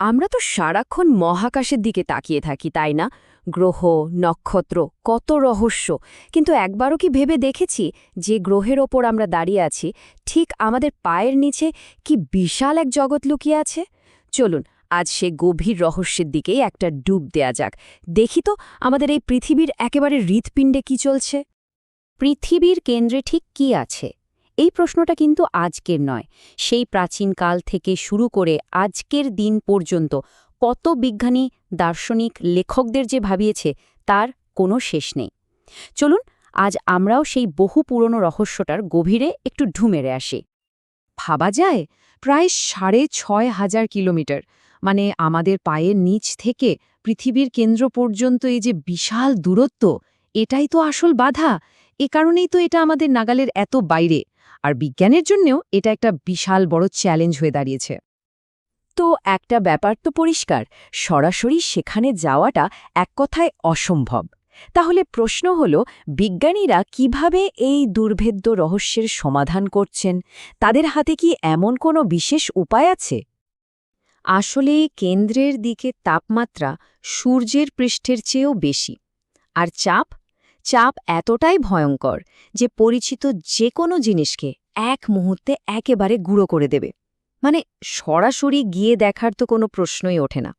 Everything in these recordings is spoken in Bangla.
আমরা তো সারাক্ষণ মহাকাশের দিকে তাকিয়ে থাকি তাই না? গ্রহ, নক্ষত্র, কত রহস্য। কিন্তু একবারও কি ভেবে দেখেছি যে গ্রহের ওপর আমরা দাঁড়িয়ে আছি ঠিক আমাদের পায়ের নিচে কি বিশাল এক জগৎ লুকিয়ে আছে? চলুন আজ সে গভীর রহস্যের দিকেই একটা ডুব দেয়া যাক। দেখি তো আমাদের এই পৃথিবীর একেবারে হৃৎপিণ্ডে কি চলছে। পৃথিবীর কেন্দ্রে ঠিক কি আছে? এই প্রশ্নটা কিন্তু আজকের নয়, সেই প্রাচীনকাল থেকে শুরু করে আজকের দিন পর্যন্ত কত বিজ্ঞানী, দার্শনিক, লেখকদের যে ভাবিয়েছে তার কোনো শেষ নেই। চলুন আজ আমরাও সেই বহু পুরনো রহস্যটার গভীরে একটু ঢু মেরে আসি। ভাবা যায় প্রায় ৬,৫০০ কিলোমিটার, মানে আমাদের পায়ের নিচ থেকে পৃথিবীর কেন্দ্র পর্যন্ত এই যে বিশাল দূরত্ব, এটাই তো আসল বাধা। এ কারণেই তো এটা আমাদের নাগালের এত বাইরে, আর বিজ্ঞানের জন্যও এটা একটা বিশাল বড় চ্যালেঞ্জ হয়ে দাঁড়িয়েছে। তো একটা ব্যাপার তো পরিষ্কার, সরাসরি সেখানে যাওয়াটা এক কথায় অসম্ভব। তাহলে প্রশ্ন হল, বিজ্ঞানীরা কিভাবে এই দুর্ভেদ্য রহস্যের সমাধান করছেন? তাদের হাতে কি এমন কোনো বিশেষ উপায় আছে? আসলে কেন্দ্রের দিকে তাপমাত্রা সূর্যের পৃষ্ঠের চেয়েও বেশি, আর চাপ এতটাই ভয়ঙ্কর যে পরিচিত যে কোনো জিনিসকে এক মুহূর্তে একেবারে গুঁড়ো করে দেবে। মানে সরাসরি গিয়ে দেখার তো কোনো প্রশ্নই ওঠে না।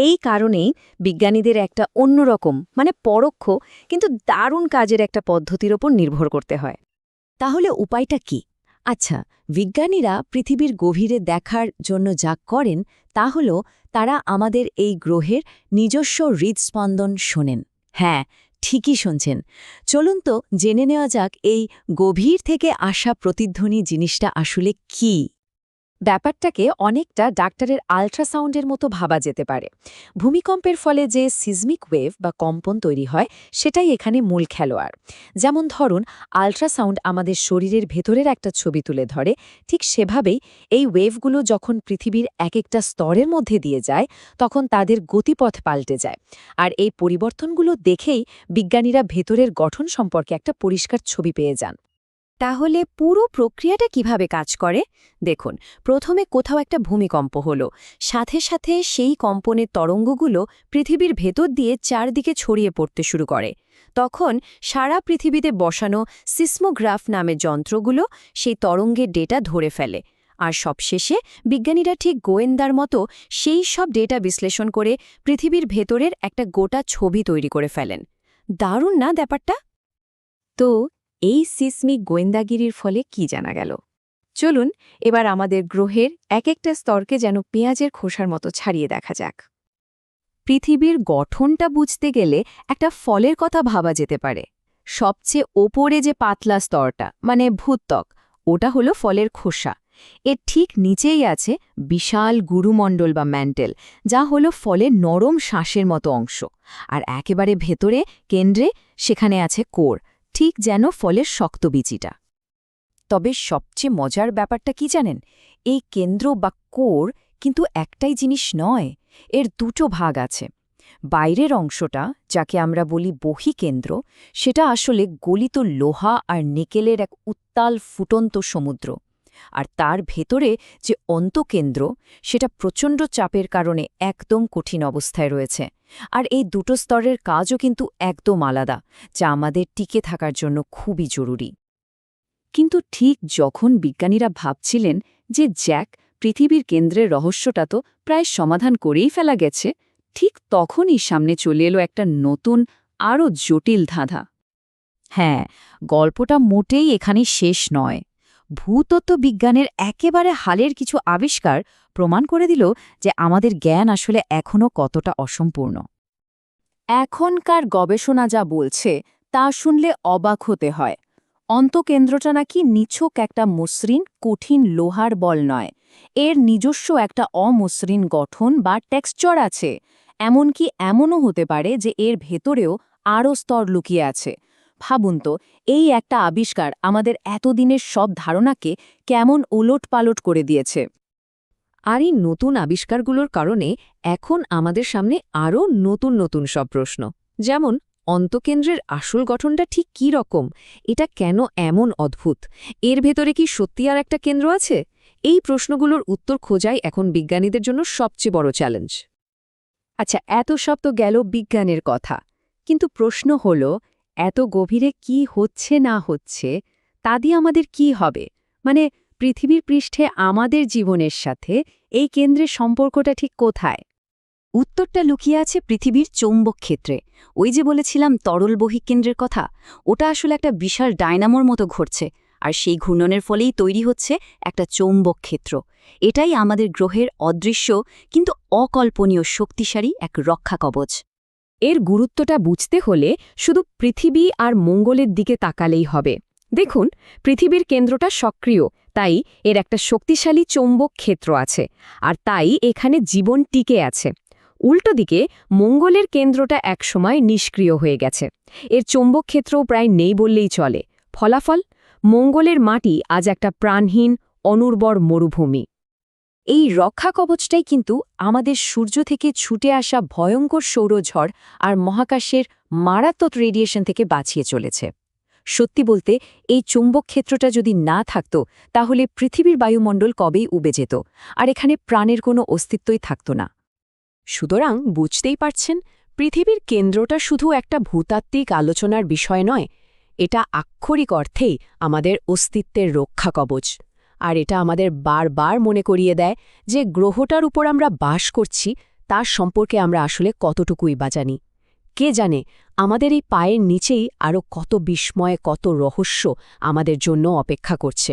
এই কারণেই বিজ্ঞানীদের একটা অন্যরকম, মানে পরোক্ষ কিন্তু দারুণ কাজের একটা পদ্ধতির ওপর নির্ভর করতে হয়। তাহলে উপায়টা কি? আচ্ছা, বিজ্ঞানীরা পৃথিবীর গভীরে দেখার জন্য যা করেন তা হল তারা আমাদের এই গ্রহের নিজস্ব হৃদস্পন্দন শোনেন। হ্যাঁ, ঠিকই শুনছেন। চলুন তো জেনে নেওয়া যাক এই গভীর থেকে আসা প্রতিধ্বনি জিনিসটা আসলে কী। ব্যাপারটাকে অনেকটা ডাক্তারের আল্ট্রাসাউন্ডের মতো ভাবা যেতে পারে। ভূমিকম্পের ফলে যে সিজমিক ওয়েভ বা কম্পন তৈরি হয় সেটাই এখানে মূল খেলোয়াড়। যেমন ধরুন, আল্ট্রাসাউন্ড আমাদের শরীরের ভেতরের একটা ছবি তুলে ধরে, ঠিক সেভাবেই এই ওয়েভগুলো যখন পৃথিবীর এক একটা স্তরের মধ্যে দিয়ে যায় তখন তাদের গতিপথ পাল্টে যায়। আর এই পরিবর্তনগুলো দেখেই বিজ্ঞানীরা ভেতরের গঠন সম্পর্কে একটা পরিষ্কার ছবি পেয়ে যান। তাহলে পুরো প্রক্রিয়াটা কিভাবে কাজ করে? দেখুন, প্রথমে কোথাও একটা ভূমিকম্প হলো, সাথে সাথে সেই কম্পনের তরঙ্গগুলো পৃথিবীর ভেতর দিয়ে চারদিকে ছড়িয়ে পড়তে শুরু করে। তখন সারা পৃথিবীতে বসানো সিসমোগ্রাফ নামের যন্ত্রগুলো সেই তরঙ্গের ডেটা ধরে ফেলে। আর সবশেষে বিজ্ঞানীরা ঠিক গোয়েন্দার মতো সেই সব ডেটা বিশ্লেষণ করে পৃথিবীর ভেতরের একটা গোটা ছবি তৈরি করে ফেলেন। দারুণ না ব্যাপারটা? তো এই সিসমিক গোয়েন্দাগিরির ফলে কি জানা গেল? চলুন এবার আমাদের গ্রহের এক একটা স্তরকে যেন পেঁয়াজের খোসার মতো ছাড়িয়ে দেখা যাক। পৃথিবীর গঠনটা বুঝতে গেলে একটা ফলের কথা ভাবা যেতে পারে। সবচেয়ে ওপরে যে পাতলা স্তরটা, মানে ভূত্বক, ওটা হলো ফলের খোসা। এর ঠিক নিচেই আছে বিশাল গুরুমণ্ডল বা ম্যান্টেল, যা হলো ফলের নরম শ্বাসের মতো অংশ। আর একেবারে ভেতরে কেন্দ্রে সেখানে আছে কোর, ঠিক যেন ফলের শক্ত বিচিটা। তবে সবচেয়ে মজার ব্যাপারটা কি জানেন? এই কেন্দ্র বা কোর কিন্তু একটাই জিনিস নয়, এর দুটো ভাগ আছে। বাইরের অংশটা, যাকে আমরা বলি বহিকেন্দ্র, সেটা আসলে গলিত লোহা আর নিকেলের এক উত্তাল ফুটন্ত সমুদ্র। আর তার ভেতরে যে অন্তকেন্দ্র, সেটা প্রচণ্ড চাপের কারণে একদম কঠিন অবস্থায় রয়েছে। আর এই দুটো স্তরের কাজও কিন্তু একদম আলাদা, যা আমাদের টিকে থাকার জন্য খুবই জরুরি। কিন্তু ঠিক যখন বিজ্ঞানীরা ভাবছিলেন যে পৃথিবীর কেন্দ্রের রহস্যটা তো প্রায় সমাধান করেই ফেলা গেছে, ঠিক তখনই সামনে চলে এলো একটা নতুন, আরও জটিল ধাঁধা। হ্যাঁ, গল্পটা মোটেই এখানে শেষ নয়। ভূতত্ত্ব বিজ্ঞানের একেবারে হালের কিছু আবিষ্কার প্রমাণ করে দিল যে আমাদের জ্ঞান আসলে এখনও কতটা অসম্পূর্ণ। এখনকার গবেষণা যা বলছে তা শুনলে অবাক হতে হয়। অন্তকেন্দ্রটা নাকি নিছক একটা মসৃণ কঠিন লোহার বল নয়, এর নিজস্ব একটা অমসৃণ গঠন বা টেক্সচার আছে। এমনকি এমনও হতে পারে যে এর ভেতরেও আরও স্তর লুকিয়ে আছে। ভাবুন তো, এই একটা আবিষ্কার আমাদের এতদিনের সব ধারণাকে কেমন ওলটপালট করে দিয়েছে। আর এই নতুন আবিষ্কারগুলোর কারণে এখন আমাদের সামনে আরও নতুন নতুন সব প্রশ্ন, যেমন অন্তকেন্দ্রের আসল গঠনটা ঠিক কী রকম, এটা কেন এমন অদ্ভুত, এর ভেতরে কি সত্যি আর একটা কেন্দ্র আছে, এই প্রশ্নগুলোর উত্তর খোঁজাই এখন বিজ্ঞানীদের জন্য সবচেয়ে বড় চ্যালেঞ্জ। আচ্ছা, এত সব তো গেল বিজ্ঞানের কথা, কিন্তু প্রশ্ন হল, এত গভীরে কি হচ্ছে না হচ্ছে তা দিয়ে আমাদের কি হবে? মানে পৃথিবীর পৃষ্ঠে আমাদের জীবনের সাথে এই কেন্দ্রের সম্পর্কটা ঠিক কোথায়? উত্তরটা লুকিয়ে আছে পৃথিবীর চৌম্বক ক্ষেত্রে। ওই যে বলেছিলাম তরল বহিঃকেন্দ্রের কথা, ওটা আসলে একটা বিশাল ডায়নামোর মতো ঘটছে, আর সেই ঘূর্ণনের ফলেই তৈরি হচ্ছে একটা চৌম্বক ক্ষেত্র। এটাই আমাদের গ্রহের অদৃশ্য কিন্তু অকল্পনীয় শক্তিশালী এক রক্ষা কবচ। এর গুরুত্বটা বুঝতে হলে শুধু পৃথিবী আর মঙ্গলের দিকে তাকালেই হবে। দেখুন, পৃথিবীর কেন্দ্রটা সক্রিয়, তাই এর একটা শক্তিশালী চৌম্বক ক্ষেত্র আছে, আর তাই এখানে জীবন টিকে আছে। উল্টো দিকে মঙ্গলের কেন্দ্রটা একসময় নিষ্ক্রিয় হয়ে গেছে, এর চৌম্বক ক্ষেত্রও প্রায় নেই বললেই চলে। ফলাফল, মঙ্গলের মাটি আজ একটা প্রাণহীন, অনুর্বর মরুভূমি। এই রক্ষা কবচটাই কিন্তু আমাদের সূর্য থেকে ছুটে আসা ভয়ঙ্কর সৌরঝড় আর মহাকাশের মারাত্মক রেডিয়েশন থেকে বাঁচিয়ে চলেছে। সত্যি বলতে, এই চৌম্বক ক্ষেত্রটা যদি না থাকত, তাহলে পৃথিবীর বায়ুমণ্ডল কবেই উবে যেত, আর এখানে প্রাণের কোনো অস্তিত্বই থাকত না। সুতরাং বুঝতেই পারছেন, পৃথিবীর কেন্দ্রটা শুধু একটা ভূতাত্ত্বিক আলোচনার বিষয় নয়, এটা আক্ষরিক অর্থেই আমাদের অস্তিত্বের রক্ষা কবচ। আর এটা আমাদের বারবার মনে করিয়ে দেয় যে গ্রহটার উপর আমরা বাস করছি তার সম্পর্কে আমরা আসলে কতটুকুই বা জানি। কে জানে, আমাদের এই পায়ের নিচেই আরও কত বিস্ময়, কত রহস্য আমাদের জন্য অপেক্ষা করছে।